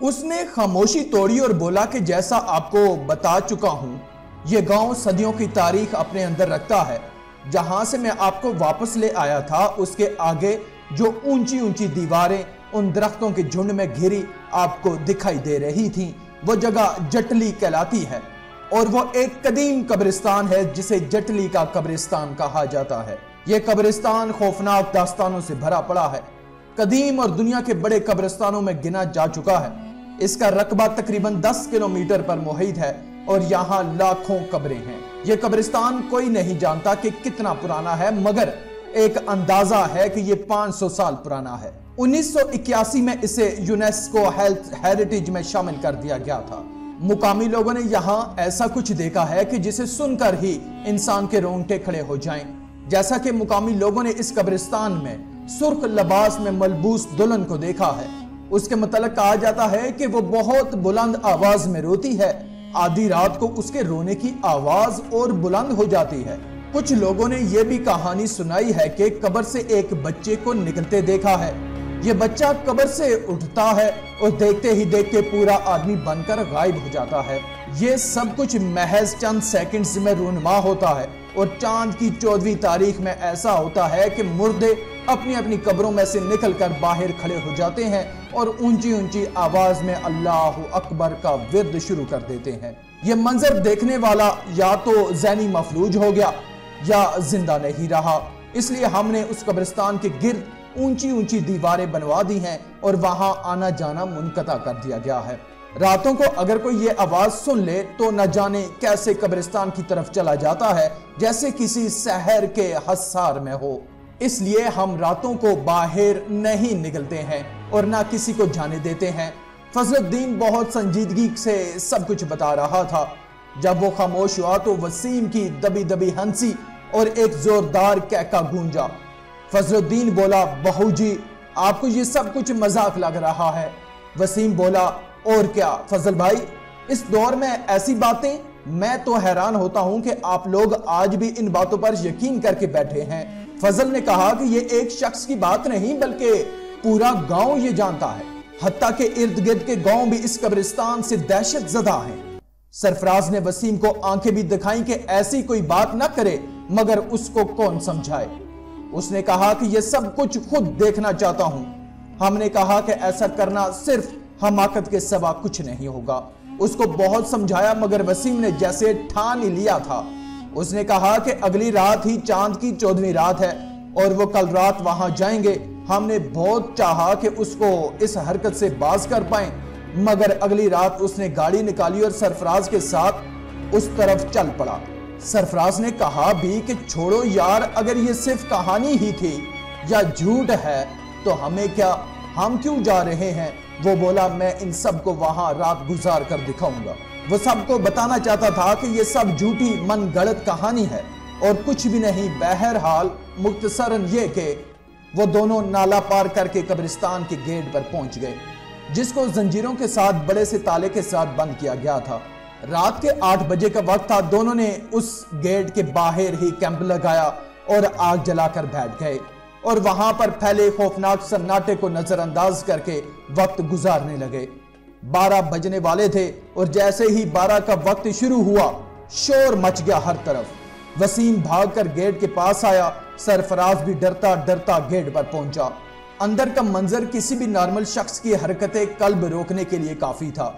اس نے خاموشی توڑی اور بولا کہ جیسا آپ کو بتا چکا ہوں، یہ گاؤں صدیوں کی تاریخ اپنے اندر رکھتا ہے۔ جہاں سے میں آپ کو واپس لے آیا تھا اس کے آگے جو اونچی اونچی دیواریں ان درختوں کے جھنڈ میں گھری آپ کو دکھائی دے رہی تھیں، وہ جگہ جٹلی کہلاتی ہے اور وہ ایک قدیم قبرستان ہے جسے جٹلی کا قبرستان کہا جاتا ہے۔ یہ قبرستان خوفناک داستانوں سے بھرا پڑا ہے، قدیم اور دنیا کے بڑے قبرستانوں میں گنا جا چکا ہے۔ اس کا رقبہ تقریباً 10 کلومیٹر پر محیط ہے اور یہاں لاکھوں قبریں ہیں۔ یہ قبرستان کوئی نہیں جانتا کہ کتنا پرانا ہے، مگر ایک اندازہ ہے کہ یہ 500 سال پرانا ہے۔ 1981 میں اسے یونیسکو ہیریٹیج میں شامل کر دیا گیا تھا۔ مقامی لوگوں نے یہاں ایسا کچھ دیکھا ہے کہ جسے سن کر ہی انسان کے رونگٹے کھڑے ہو جائیں۔ جیسا کہ مقامی لوگوں نے اس قبرستان میں سرخ لباس میں ملبوس دلہن کو دیکھا ہے۔ اس کے متعلق کہا جاتا ہے کہ وہ بہت بلند آواز میں روتی ہے، آدھی رات کو اس کے رونے کی آواز اور بلند ہو جاتی ہے۔ کچھ لوگوں نے یہ بھی کہانی سنائی ہے کہ قبر سے ایک بچے کو نکلتے دیکھا ہے۔ یہ بچہ قبر سے اٹھتا ہے اور دیکھتے ہی دیکھتے پورا آدمی بن کر غائب ہو جاتا ہے۔ یہ سب کچھ محض چند سیکنڈز میں رونما ہوتا ہے اور چاند کی 14ویں تاریخ میں ایسا ہوتا ہے کہ مردے اپنی اپنی قبروں میں سے نکل کر باہر کھڑے ہو جاتے ہیں اور اونچی اونچی آواز میں اللہ اکبر کا ورد شروع کر دیتے ہیں۔ یہ منظر دیکھنے والا یا تو ذہنی مفلوج ہو گیا یا زندہ نہیں رہا، اس لیے ہم نے اس قبرستان کے گرد اونچی اونچی دیواریں بنوا دی ہیں اور وہاں آنا جانا منقطع کر دیا گیا ہے۔ راتوں کو اگر کوئی یہ آواز سن لے تو نہ جانے کیسے قبرستان کی طرف چلا جاتا ہے، جیسے کسی سحر کے حصار میں ہو۔ اس لیے ہم راتوں کو باہر نہیں نکلتے ہیں اور نہ کسی کو جانے دیتے ہیں۔ فضل الدین بہت سنجیدگی سے سب کچھ بتا رہا تھا۔ جب وہ خاموش ہوا تو وسیم کی دبی دبی ہنسی اور ایک زوردار کہکا گونجا۔ فضل الدین بولا، بہو جی آپ کو یہ سب کچھ مذاق لگ رہا ہے۔ وسیم بولا، اور کیا فضل بھائی، اس دور میں ایسی باتیں، میں تو حیران ہوتا ہوں کہ آپ لوگ آج بھی ان باتوں پر یقین کر کے بیٹھے ہیں۔ فضل نے کہا کہ یہ ایک شخص کی بات نہیں بلکہ پورا گاؤں یہ جانتا ہے، حتیٰ کہ ارد گرد کے گاؤں بھی اس قبرستان سے دہشت زدہ ہیں۔ سرفراز نے وسیم کو آنکھیں بھی دکھائیں کہ ایسی کوئی بات نہ کرے، مگر اس کو کون سمجھائے۔ اس نے کہا کہ یہ سب کچھ خود دیکھنا چاہتا ہوں۔ ہم نے کہا کہ ایسا کرنا صرف حماقت کے سوا کچھ نہیں ہوگا۔ اس کو بہت سمجھایا مگر وسیم نے جیسے ٹھان ہی لیا تھا۔ اس نے کہا کہ اگلی رات ہی چاند کی 14ویں رات ہے اور وہ کل رات وہاں جائیں گے۔ ہم نے بہت چاہا کہ اس کو اس حرکت سے باز کر پائیں، مگر اگلی رات اس نے گاڑی نکالی اور سرفراز کے ساتھ اس طرف چل پڑا۔ سرفراز نے کہا بھی کہ چھوڑو یار، اگر یہ صرف کہانی ہی تھی یا جھوٹ ہے تو ہمیں کیا، ہم کیوں جا رہے ہیں؟ وہ بولا، میں ان سب کو وہاں رات گزار کر دکھاؤں گا۔ وہ سب کو بتانا چاہتا تھا کہ یہ سب جھوٹی من گڑت کہانی ہے اور کچھ بھی نہیں۔ بہرحال مختصراً یہ کہ وہ دونوں نالا پار کر کے قبرستان کے گیٹ پر پہنچ گئے، جس کو زنجیروں کے ساتھ بڑے سے تالے کے ساتھ بند کیا گیا تھا۔ رات کے 8 بجے کا وقت تھا۔ دونوں نے اس گیٹ کے باہر ہی کیمپ لگایا اور آگ جلا کر بیٹھ گئے اور وہاں پر پھیلے خوفناک سناٹے کو نظر انداز کر کے وقت گزارنے لگے۔ 12 بجنے والے تھے اور جیسے ہی 12 کا وقت شروع ہوا، شور مچ گیا ہر طرف۔ وسیم بھاگ کر گیٹ کے پاس آیا، سرفراز بھی ڈرتا ڈرتا گیٹ پر پہنچا۔ اندر کا منظر کسی بھی نارمل شخص کی حرکتیں قلب روکنے کے لیے کافی تھا۔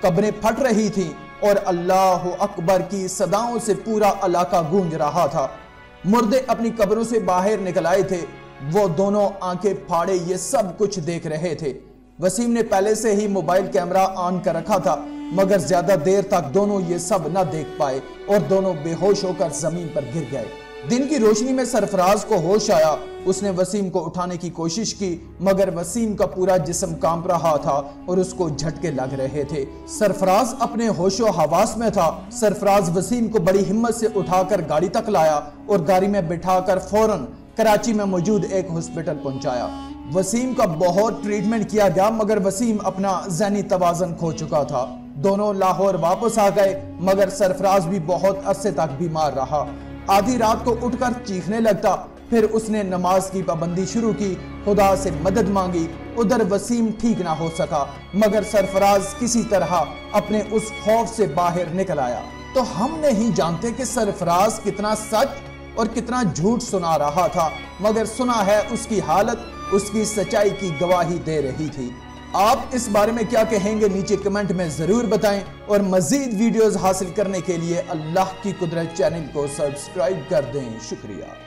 قبریں پھٹ رہی تھیں اور اللہ اکبر کی صداؤں سے پورا علاقہ گونج رہا تھا۔ مردے اپنی قبروں سے باہر نکل آئے تھے۔ وہ دونوں آنکھیں پھاڑے یہ سب کچھ دیکھ رہے تھے۔ وسیم نے پہلے سے ہی موبائل کیمرہ آن کر رکھا تھا، مگر زیادہ دیر تک دونوں یہ سب نہ دیکھ پائے اور دونوں بے ہوش ہو کر زمین پر گر گئے۔ دن کی روشنی میں سرفراز کو ہوش آیا۔ اس نے وسیم کو اٹھانے کی کوشش کی، مگر وسیم کا پورا جسم کانپ رہا تھا اور اس کو جھٹکے لگ رہے تھے۔ سرفراز اپنے ہوش و حواس میں تھا۔ سرفراز وسیم کو بڑی ہمت سے اٹھا کر گاڑی تک لایا اور گاڑی میں بٹھا کر فوراً کراچی میں موجود ایک ہسپتال پہنچایا۔ وسیم کا بہت ٹریٹمنٹ کیا گیا، مگر وسیم اپنا ذہنی توازن کھو چکا تھا۔ دونوں لاہور واپس آ گئے، مگر سرفراز بھی بہت عرصے تک بیمار رہا۔ آدھی رات کو اٹھ کر چیخنے لگتا، پھر اس نے نماز کی پابندی شروع کی، خدا سے مدد مانگی۔ ادھر وسیم ٹھیک نہ ہو سکا، مگر سرفراز کسی طرح اپنے اس خوف سے باہر نکل آیا۔ تو ہم نہیں جانتے کہ سرفراز کتنا سچ اور کتنا جھوٹ سنا رہا تھا، مگر سنا ہے اس کی حالت اس کی سچائی کی گواہی دے رہی تھی۔ آپ اس بارے میں کیا کہیں گے نیچے کمنٹ میں ضرور بتائیں، اور مزید ویڈیوز حاصل کرنے کے لیے اللہ کی قدرت چینل کو سبسکرائب کر دیں۔ شکریہ۔